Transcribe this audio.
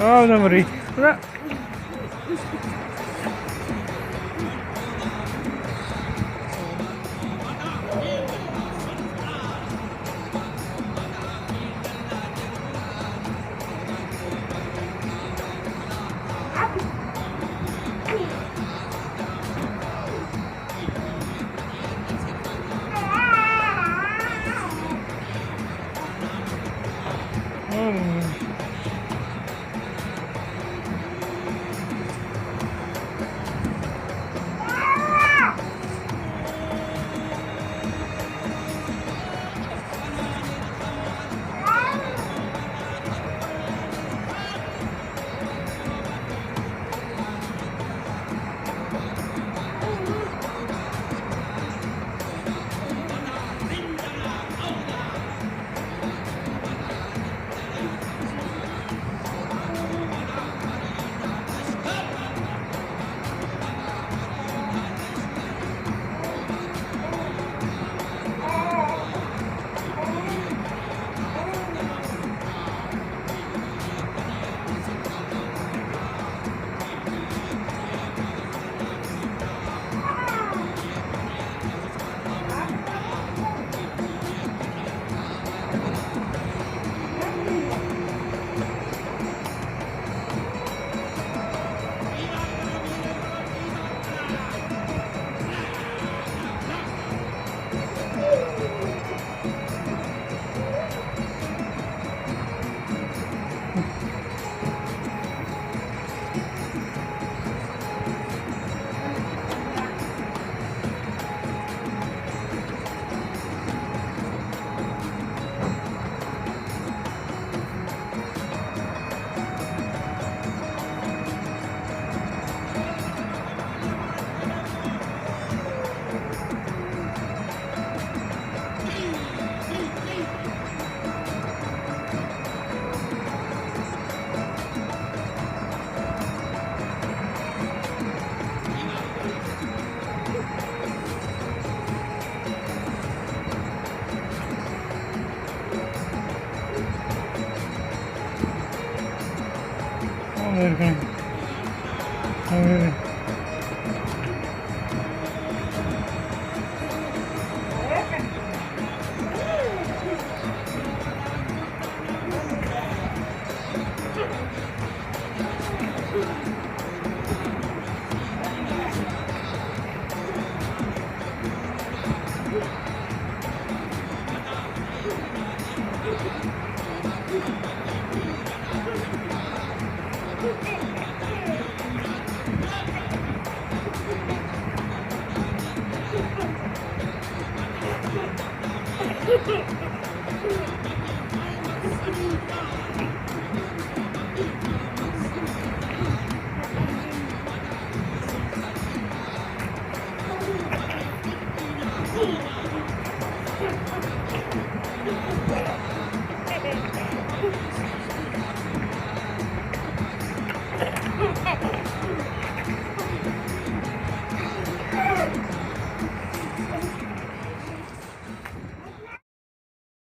Oh, no, Marie. இருக்கேன்.